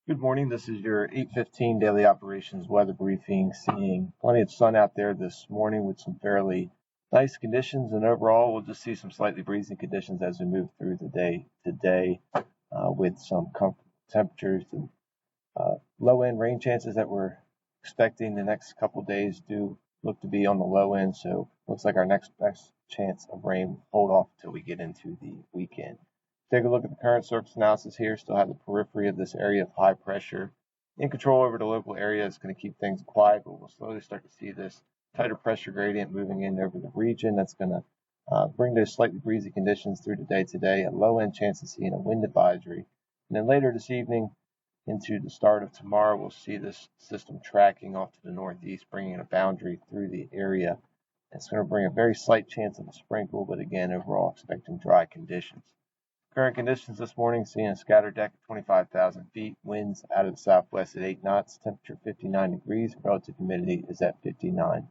Good morning. This is your 8:15 daily operations weather briefing. Seeing plenty of sun out there this morning with some fairly nice conditions, and overall we'll just see some slightly breezy conditions as we move through the day today, with some comfortable temperatures and low end rain chances that we're expecting the next couple of days do look to be on the low end. So looks like our next best chance of rain will hold off until we get into the weekend. Take a look at the current surface analysis here. Still have the periphery of this area of high pressure in control over the local area. It's going to keep things quiet, but we'll slowly start to see this tighter pressure gradient moving in over the region. That's going to bring those slightly breezy conditions through the day today. A low end chance of seeing a wind advisory. And then later this evening into the start of tomorrow, we'll see this system tracking off to the northeast, bringing a boundary through the area. It's going to bring a very slight chance of a sprinkle, but again, overall expecting dry conditions. Current conditions this morning, seeing a scattered deck at 25,000 feet, winds out of the southwest at 8 knots, temperature 59 degrees, relative humidity is at 59%.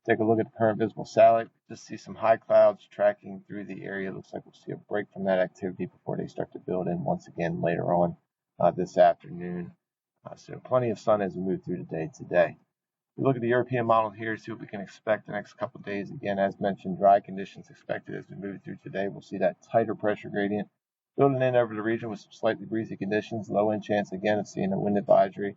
Take a look at the current visible satellite. Just see some high clouds tracking through the area. Looks like we'll see a break from that activity before they start to build in once again later on this afternoon. So plenty of sun as we move through the day today. We look at the European model here, see what we can expect the next couple of days. Again, as mentioned, dry conditions expected as we move through today. We'll see that tighter pressure gradient building in over the region with some slightly breezy conditions. Low end chance again of seeing a wind advisory.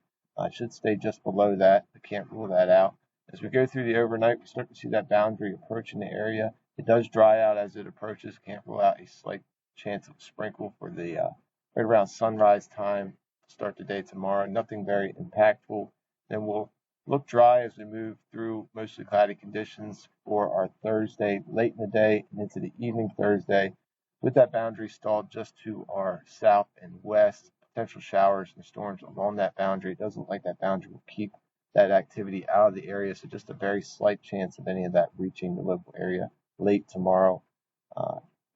Should stay just below that, but can't rule that out. As we go through the overnight, we start to see that boundary approaching the area. It does dry out as it approaches. Can't rule out a slight chance of a sprinkle for the right around sunrise time to start the day tomorrow. Nothing very impactful. Then we'll look dry as we move through mostly cloudy conditions for our Thursday late in the day and into the evening Thursday, with that boundary stalled just to our south and west. Potential showers and storms along that boundary. It doesn't look like that boundary will keep that activity out of the area, so just a very slight chance of any of that reaching the local area late tomorrow,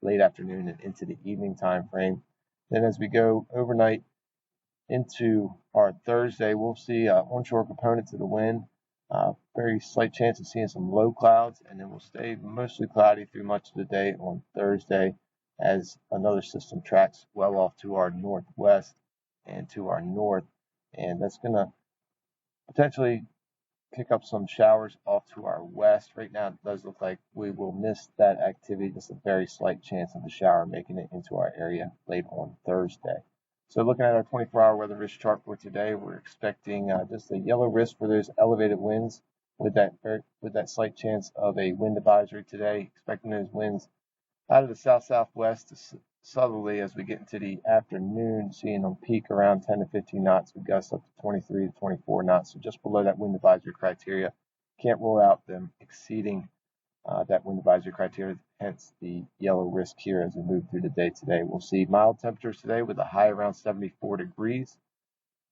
late afternoon and into the evening time frame. Then as we go overnight into our Thursday, we'll see onshore components of the wind. Very slight chance of seeing some low clouds, and then we'll stay mostly cloudy through much of the day on Thursday as another system tracks well off to our northwest and to our north. And that's going to potentially pick up some showers off to our west. Right now, it does look like we will miss that activity. Just a very slight chance of a shower making it into our area late on Thursday. So looking at our 24-hour weather risk chart for today, we're expecting just a yellow risk for those elevated winds with that slight chance of a wind advisory today. Expecting those winds out of the south-southwest to southerly as we get into the afternoon, seeing them peak around 10 to 15 knots with gusts up to 23 to 24 knots. So just below that wind advisory criteria. Can't rule out them exceeding that wind advisory criteria, hence the yellow risk here as we move through the day today. We'll see mild temperatures today with a high around 74 degrees.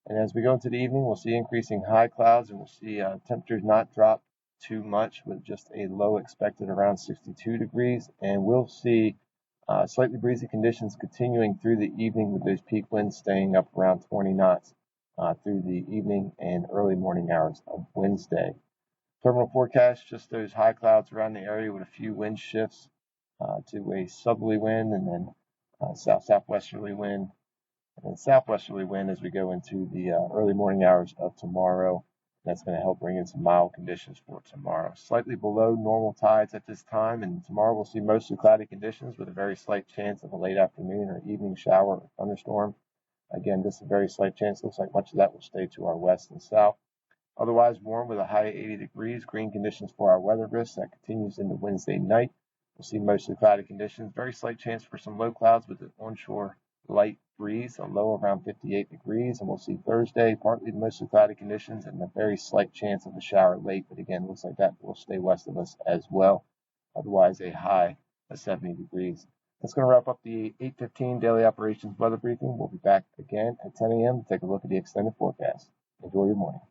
And as we go into the evening, we'll see increasing high clouds, and we'll see temperatures not drop too much with just a low expected around 62 degrees. And we'll see slightly breezy conditions continuing through the evening with those peak winds staying up around 20 knots through the evening and early morning hours of Wednesday. Terminal forecast, just those high clouds around the area with a few wind shifts to a southerly wind and then south-southwesterly wind and southwesterly wind as we go into the early morning hours of tomorrow. That's going to help bring in some mild conditions for tomorrow. Slightly below normal tides at this time, and tomorrow we'll see mostly cloudy conditions with a very slight chance of a late afternoon or evening shower or thunderstorm. Again, just a very slight chance. Looks like much of that will stay to our west and south. Otherwise warm with a high 80 degrees. Green conditions for our weather risk. That continues into Wednesday night. We'll see mostly cloudy conditions. Very slight chance for some low clouds with an onshore light breeze, a low around 58 degrees. And we'll see Thursday, partly mostly cloudy conditions and a very slight chance of a shower late. But again, looks like that will stay west of us as well. Otherwise, a high of 70 degrees. That's going to wrap up the 8:15 daily operations weather briefing. We'll be back again at 10 a.m. to take a look at the extended forecast. Enjoy your morning.